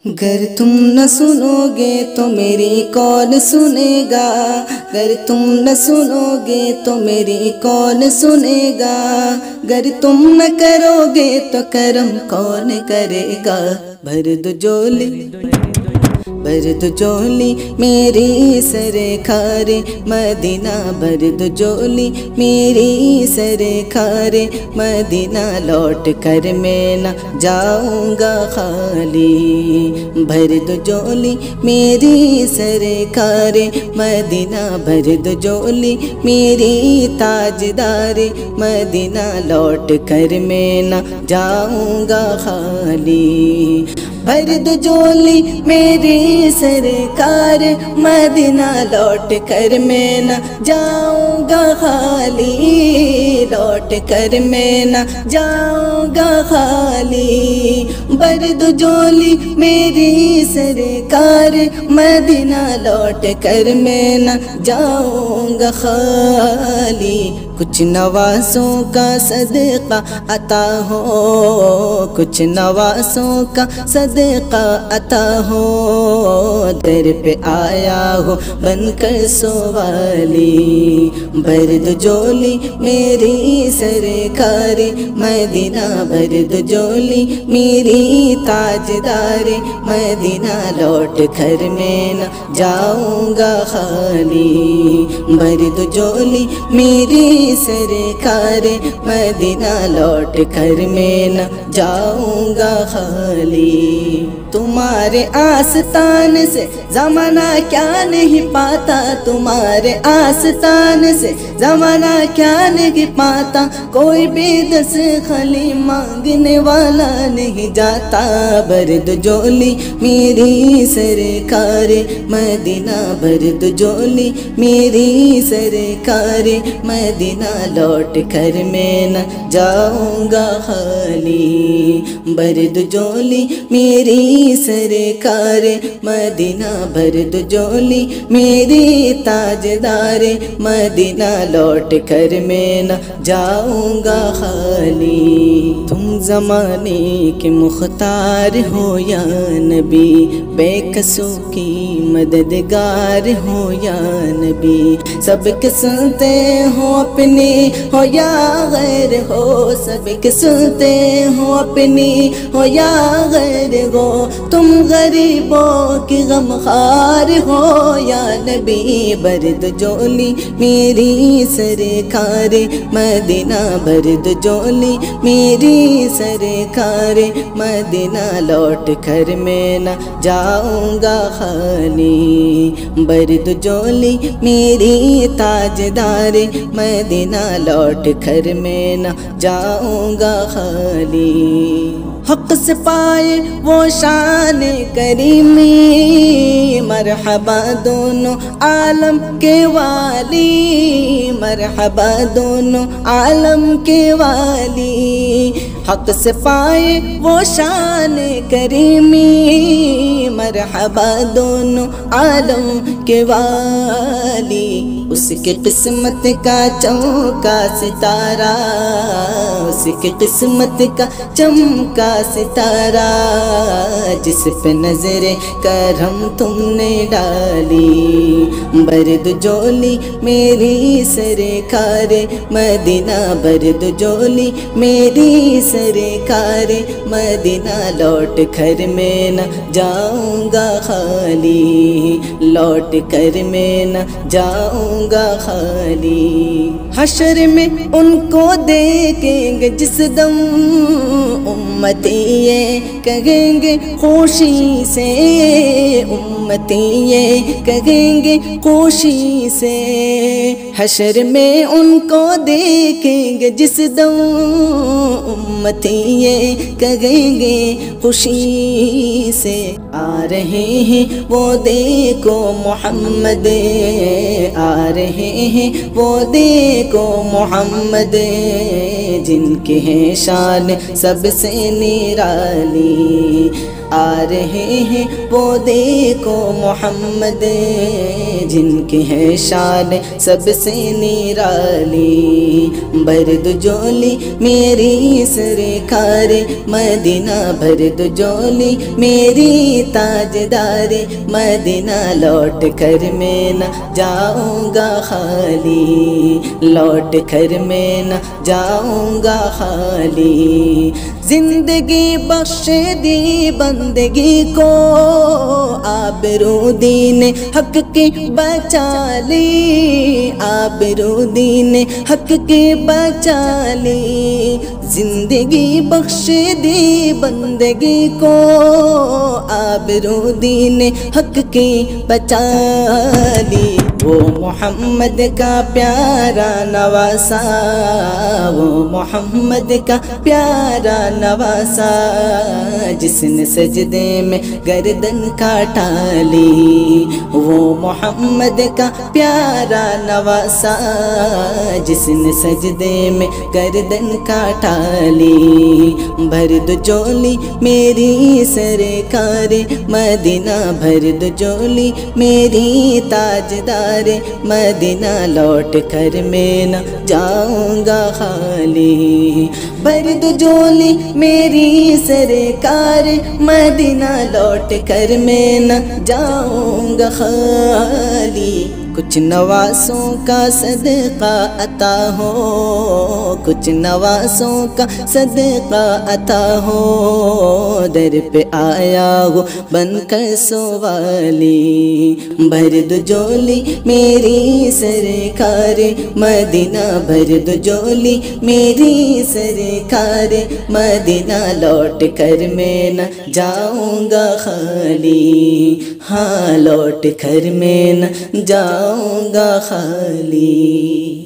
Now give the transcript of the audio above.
گر تم نہ سنو گے تو میری کون سنے گا، گر تم نہ سنو گے تو میری کون سنے گا، گر تم نہ کرو گے تو کرم کون کرے گا۔ بھر دو جولی بھر دو جولی میری سرکار مدینہ، بھر دو جولی میری سرکار مدینہ، لوٹ کر میں نہ جاؤں گا خالی۔ بھر دو جولی میری سرکار مدینہ، بھر دو جولی میری تاجدار مدینہ، لوٹ کر میں نہ جاؤں گا خالی۔ بھر دو جولی میری سرکار مدینہ، لوٹ کر میں نہ جاؤں گا خالی، لوٹ کر میں نہ جاؤں گا خالی۔ بھر دو جولی میری سرکار مدینہ، لوٹ کر میں نہ جاؤں گا خالی۔ کچھ نوازوں کا صدقہ عطا ہو، کچھ نوازوں کا صدقہ عطا ہو، در پہ آیا ہو بن کر سوالی۔ بھر دو جولی میری سرکار مدینہ، بھر دو جولی میری تاجدار مدینہ، لوٹ کر میں نہ جاؤں گا خالی۔ بھر دو جولی میری سرکار مدینہ، لوٹ کر میں نہ جاؤں گا خالی۔ تمہارے آستان سے زمانہ کیا نہیں پاتا، تمہارے آستان سے زمانہ کیا نہیں پاتا، کوئی بھی دس خلی مانگنے والا نہیں جاتا۔ بھر دو جولی میری سرکار مدینہ، بھر دو جولی میری سرکار مدینہ، لوٹ کر میں نہ جاؤں گا خالی۔ بھر دو جولی میری سرکار مدینہ، بھر دو جولی میری تاجدار مدینہ، لوٹ کر میں نہ جاؤں گا خالی۔ تم زمانے کے مختار ہو یا نبی، بے کسوں کی مددگار ہو یا نبی، سب کے سنتے ہو اپنی ہو یا غیر ہو، سب کے سنتے ہو اپنی ہو یا غیر ہو، تم غریبوں کی غمخوار ہو یا نبی۔ بھر دو جولی میری سرکار مدینہ، بھر دو جولی میری سرکار مدینہ، لوٹ کر میں نہ جاؤں گا خالی۔ بھر دو جولی میری تاجدار مدینہ، لوٹ کر میں نہ جاؤں گا خالی۔ حق سے پائے وہ شان کریمی، مرحبا دونوں عالم کے والی، مرحبا دونوں عالم کے والی۔ حق سے پائے وہ شان کریمی، مرحبا دونوں عالم کے والی۔ اس کی قسمت کا چمکا ستارہ، اس کی قسمت کا چمکا ستارہ، جس پہ نظر کرم تم نے ڈالی۔ بھر دو جولی میری سرکار مدینہ، بھر دو جولی میری سرکار مدینہ، لوٹ کر میں نہ جاؤں گا خالی، لوٹ کر میں نہ جاؤں گا خالی۔ حشر میں ان کو دیکھیں گے جس دم، امتی یہ کہیں گے خوشی سے، امتی یہ کہیں گے خوشی سے۔ حشر میں ان کو دیکھیں گے جس دم، امتی یہ کہیں گے خوشی سے۔ آ رہے ہیں وہ دیکھو محمد، آ رہے ہیں وہ دیکھو محمد، جن کے ہیں شان سب سے نرالی۔ آ رہے ہیں وہ دیکھو محمد، جن کی ہے شان سب سے نرالی، بھر دو جولی میری سرکار مدینہ، بھر دو جولی میری تاجدار مدینہ، لوٹ کر میں نہ جاؤں گا خالی، لوٹ کر میں نہ جاؤں گا خالی، زندگی بخش دی بندگی کو، آبرو دین حق کی بچا لی، آبرو دین حق کی بچا لی، زندگی بخش دی بندگی کو، آبرو دین حق کی بچا لی، وہ محمد کا پیارا نواسا، وہ محمد کا پیارا نواسا، جس نے سجدے میں گردن کاٹا لی، وہ محمد کا پیارا نواسا، جس نے سجدے میں گردن کاٹا لی، بھر دو جولی میری سرکار مدینہ، بھر دو جولی میری تاجدار مدینہ، لوٹ کر میں نہ جاؤں گا خالی، بھر دو جولی میری سرکار مدینہ، لوٹ کر میں نہ جاؤں گا خالی، کچھ نواسوں کا صدقہ عطا ہو، کچھ نواسوں کا صدقہ عطا ہو، در پہ آیا ہو بن کر سوالی، بھر دو جولی میری سرکار مدینہ، بھر دو جولی میری سرکار مدینہ، لوٹ کر میں نہ جاؤں گا خالی، ہاں لوٹ کر میں نہ جاؤں گا خالی۔